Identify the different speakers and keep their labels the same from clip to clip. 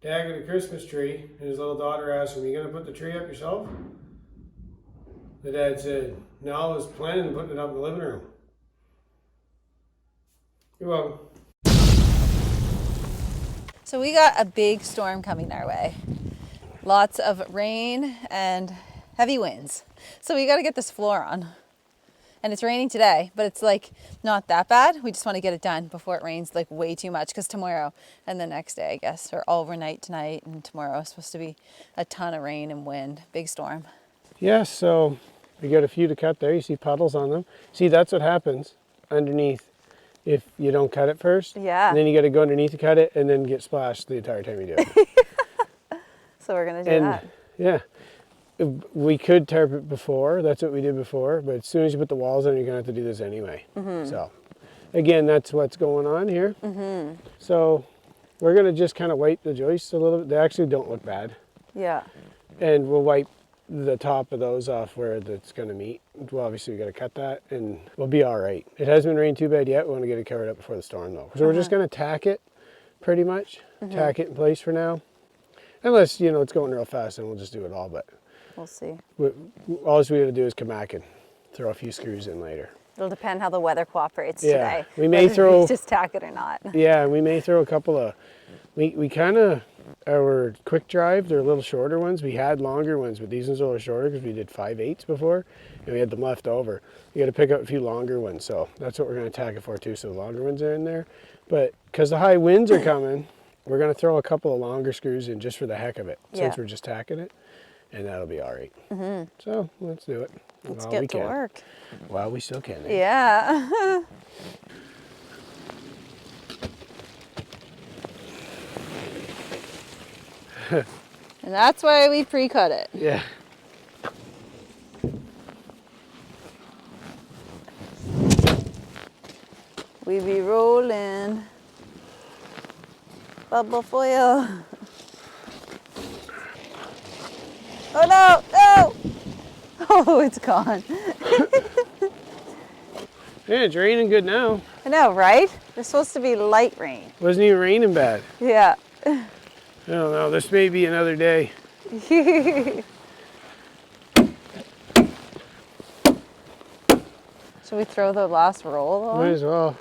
Speaker 1: Dad got a Christmas tree, and his little daughter asked him, "You gonna put the tree up yourself?" The dad said, "No, I was planning on putting it up in the living room." You're welcome.
Speaker 2: So we got a big storm coming our way. Lots of rain and heavy winds. So we got to get this floor on. And it's raining today, but it's like not that bad. We just want to get it done before it rains like way too much, because tomorrow and the next day, I guess, or overnight tonight and tomorrow is supposed to be a ton of rain and wind, big storm.
Speaker 1: Yeah, so we got a few to cut there. You see puddles on them. See, that's what happens underneath if you don't cut it first.
Speaker 2: Yeah.
Speaker 1: And then you got to go underneath to cut it and then get splashed the entire time you do it.
Speaker 2: So we're going to do that.
Speaker 1: Yeah. We could tarp it before. That's what we did before. But as soon as you put the walls on, you're going to have to do this anyway. So, again, that's what's going on here. So, we're going to just kind of wipe the joists a little bit. They actually don't look bad.
Speaker 2: Yeah.
Speaker 1: And we'll wipe the top of those off where that's going to meet. Well, obviously, we got to cut that, and we'll be all right. It hasn't been raining too bad yet. We want to get it covered up before the storm, though. So, we're just going to tack it pretty much. Tack it in place for now. Unless, you know, it's going real fast, and we'll just do it all. But
Speaker 2: We'll see.
Speaker 1: all we got to do is come back and throw a few screws in later.
Speaker 2: It'll depend how the weather cooperates
Speaker 1: Yeah,
Speaker 2: today.
Speaker 1: we may
Speaker 2: whether
Speaker 1: throw-
Speaker 2: we just tack it or not.
Speaker 1: Yeah, we may throw a couple of, we kind of, our quick drive, they're a little shorter ones. We had longer ones, but these ones are a little shorter because we did 5/8 before, and we had them left over. You got to pick up a few longer ones, so that's what we're going to tack it for too, so the longer ones are in there. But because the high winds are coming, we're going to throw a couple of longer screws in just for the heck of it, since we're just tacking it, and that'll be all right. So let's do it.
Speaker 2: Let's
Speaker 1: while
Speaker 2: get
Speaker 1: we
Speaker 2: to
Speaker 1: can.
Speaker 2: work.
Speaker 1: While we still can.
Speaker 2: Yeah. And that's why we pre-cut it.
Speaker 1: Yeah.
Speaker 2: We be rolling. Bubble foil. Oh no, no! Oh, it's gone.
Speaker 1: Yeah, it's raining good now.
Speaker 2: I know, right? There's supposed to be light rain.
Speaker 1: Wasn't even raining bad.
Speaker 2: Yeah.
Speaker 1: I don't know, this may be another day.
Speaker 2: Should we throw the last roll on?
Speaker 1: Might as well.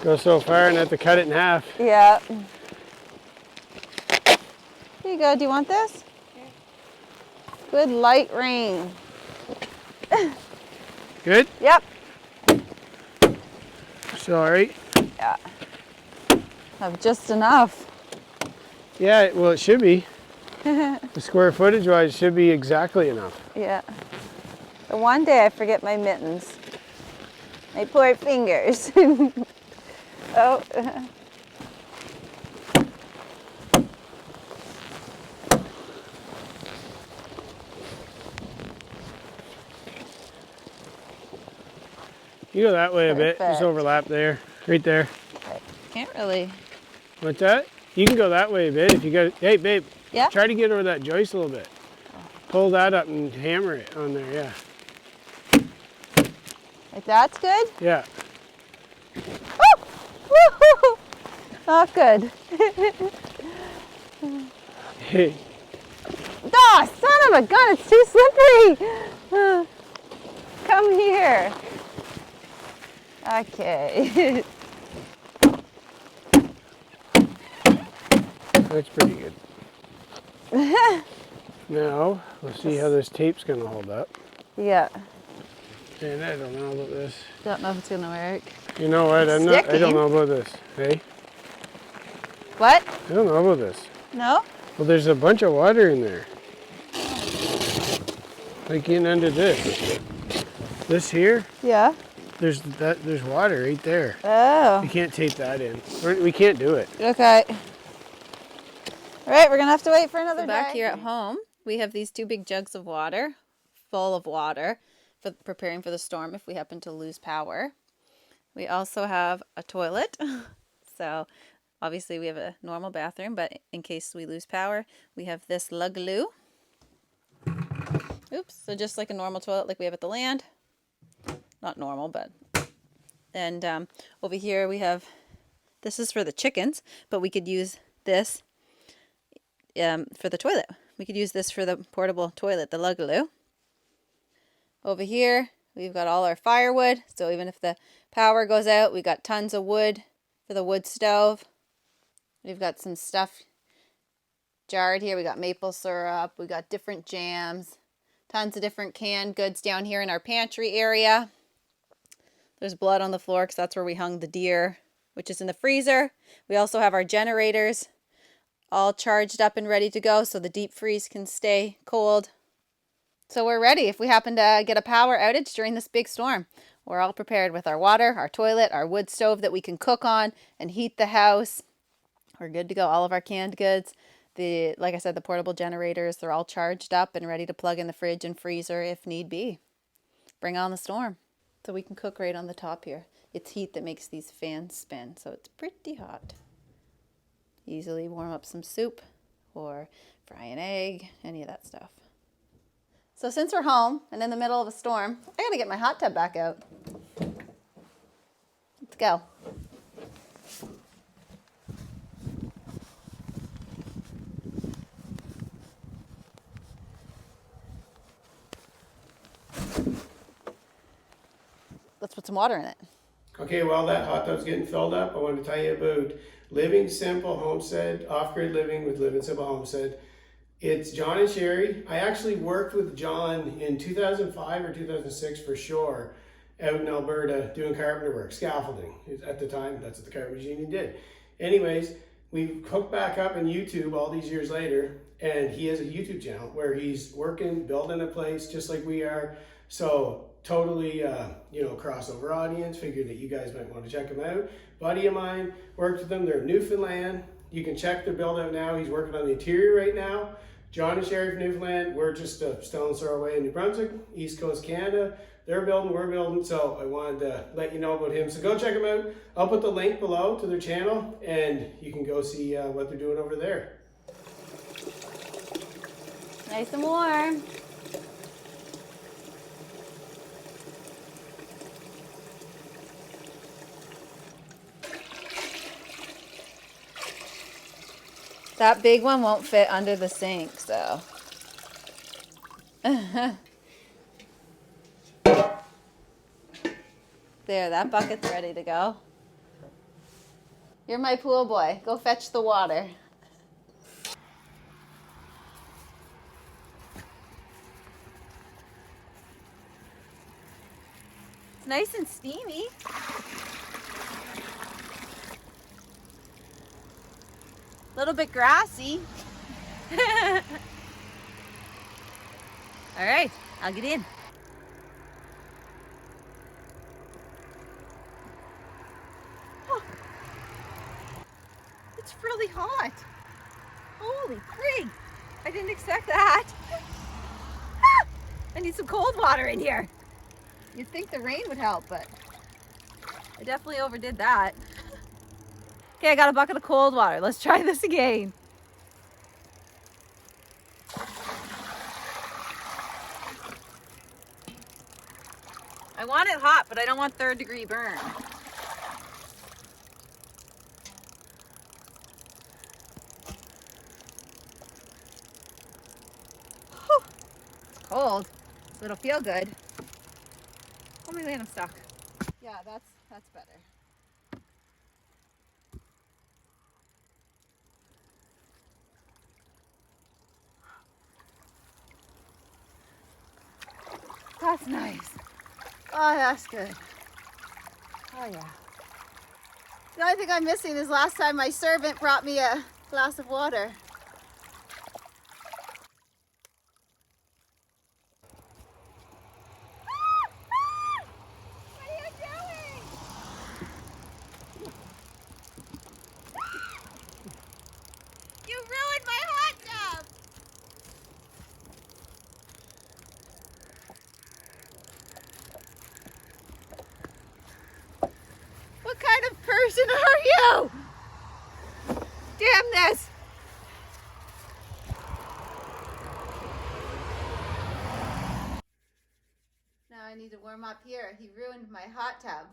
Speaker 1: Go so far and have to cut it in half.
Speaker 2: Yeah. Here you go. Do you want this? Good light rain.
Speaker 1: Good?
Speaker 2: Yep.
Speaker 1: So, all right?
Speaker 2: Yeah. Have just enough.
Speaker 1: Yeah, well, it should be. The square footage wise, it should be exactly enough.
Speaker 2: Yeah. The one day I forget my mittens. My poor fingers. Oh.
Speaker 1: You go that way a bit, just
Speaker 2: Perfect.
Speaker 1: overlap there, right there.
Speaker 2: Can't really.
Speaker 1: What's that? You can go that way a bit if you got. Hey, babe.
Speaker 2: Yeah?
Speaker 1: Try to get over that joist a little bit. Pull that up and hammer it on there. Yeah.
Speaker 2: Like that's good?
Speaker 1: Yeah.
Speaker 2: Oh! Woo-hoo! Not good.
Speaker 1: Hey.
Speaker 2: Ah, son of a gun, it's too slippery. Come here. Okay.
Speaker 1: That's pretty good. Now, we'll see how this tape's gonna hold up.
Speaker 2: Yeah.
Speaker 1: And I don't know about this.
Speaker 2: Don't know if it's gonna work.
Speaker 1: You know what? I
Speaker 2: Sticky.
Speaker 1: don't know about this. Hey?
Speaker 2: What?
Speaker 1: I don't know about this.
Speaker 2: No?
Speaker 1: Well, there's a bunch of water in there. Like getting under this. This here,
Speaker 2: Yeah.
Speaker 1: there's water right there.
Speaker 2: Oh.
Speaker 1: You can't tape that in. We can't do it.
Speaker 2: Okay. All right, we're gonna have to wait for another day.
Speaker 3: Back here at home, we have these 2 big jugs of water, full of water, for preparing for the storm if we happen to lose power. We also have a toilet. So obviously we have a normal bathroom, but in case we lose power, we have this lugaloo. Oops, so just like a normal toilet like we have at the land. Not normal, but And over here we have, this is for the chickens, but we could use this for the toilet. We could use this for the portable toilet, the lugaloo. Over here, we've got all our firewood. So even if the power goes out, we got tons of wood for the wood stove. We've got some stuff jarred here. We got maple syrup. We got different jams. Tons of different canned goods down here in our pantry area. There's blood on the floor because that's where we hung the deer, which is in the freezer. We also have our generators all charged up and ready to go so the deep freeze can stay cold. So we're ready if we happen to get a power outage during this big storm. We're all prepared with our water, our toilet, our wood stove that we can cook on and heat the house. We're good to go. All of our canned goods, like I said, the portable generators, they're all charged up and ready to plug in the fridge and freezer if need be. Bring on the storm. So we can cook right on the top here. It's heat that makes these fans spin, so it's pretty hot. Easily warm up some soup or fry an egg, any of that stuff. So since we're home and in the middle of a storm, I gotta get my hot tub back out. Let's go. Let's put some water in it.
Speaker 1: Okay, while that hot tub's getting filled up, I want to tell you about Living Simple Homestead, off-grid living with Living Simple Homestead. It's John and Sherry. I actually worked with John in 2005 or 2006 for sure, out in Alberta doing carpenter work, scaffolding. At the time, that's what the carpenter union did. Anyways, we've hooked back up in YouTube all these years later, and he has a YouTube channel where he's working, building a place just like we are. So totally, crossover audience. Figured that you guys might want to check him out. Buddy of mine worked with them. They're in Newfoundland. You can check their build out now. He's working on the interior right now. John and Sherry from Newfoundland. We're just a stone's throw away in New Brunswick, East Coast Canada. They're building, we're building. So I wanted to let you know about him. So go check him out. I'll put the link below to their channel, and you can go see what they're doing over there.
Speaker 3: Nice and warm. That big one won't fit under the sink, so. There, that bucket's ready to go. You're my pool boy. Go fetch the water. It's nice and steamy. A little bit grassy. All right, I'll get in. Oh, it's really hot. Holy frig. I didn't expect that. I need some cold water in here. You'd think the rain would help, but I definitely overdid that. Okay, I got a bucket of cold water. Let's try this again. I want it hot, but I don't want 3rd degree burn. Whew. It's cold, so it'll feel good. Oh my land, I'm stuck. Yeah, that's better. That's nice. Oh, that's good. Oh, yeah. The only thing I'm missing is last time my servant brought me a glass of water. What are you doing? You ruined my hot tub. What kind of person are you? Damn this! Now I need to warm up here. He ruined my hot tub.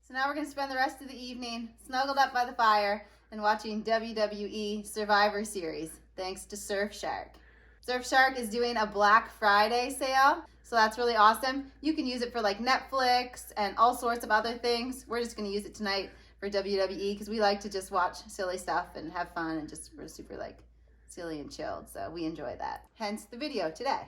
Speaker 3: So now we're going to spend the rest of the evening snuggled up by the fire and watching WWE Survivor Series, thanks to Surfshark. Surfshark is doing a Black Friday sale, so that's really awesome. You can use it for like Netflix and all sorts of other things. We're just going to use it tonight for WWE because we like to just watch silly stuff and have fun and just we're super like silly and chilled, so we enjoy that. Hence the video today.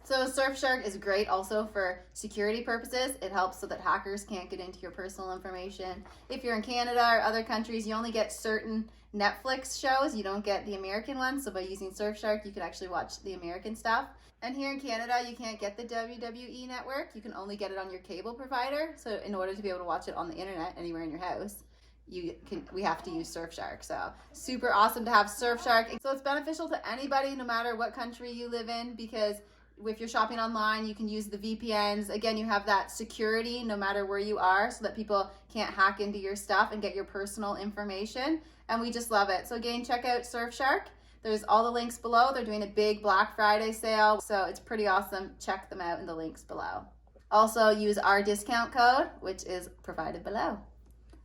Speaker 3: So Surfshark is great also for security purposes. It helps so that hackers can't get into your personal information. If you're in Canada or other countries, you only get certain Netflix shows. You don't get the American ones. So by using Surfshark, you can actually watch the American stuff. And here in Canada, you can't get the WWE network. You can only get it on your cable provider. So in order to be able to watch it on the internet anywhere in your house, we have to use Surfshark. So super awesome to have Surfshark. So it's beneficial to anybody, no matter what country you live in, because if you're shopping online, you can use the VPNs. Again, you have that security no matter where you are so that people can't hack into your stuff and get your personal information. And we just love it. So again, check out Surfshark. There's all the links below. They're doing a big Black Friday sale, so it's pretty awesome. Check them out in the links below. Also use our discount code, which is provided below.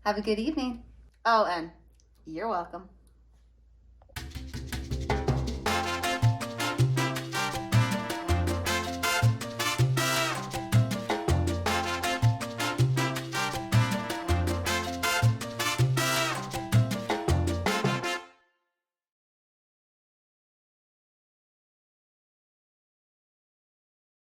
Speaker 3: Have a good evening. Oh, and you're welcome.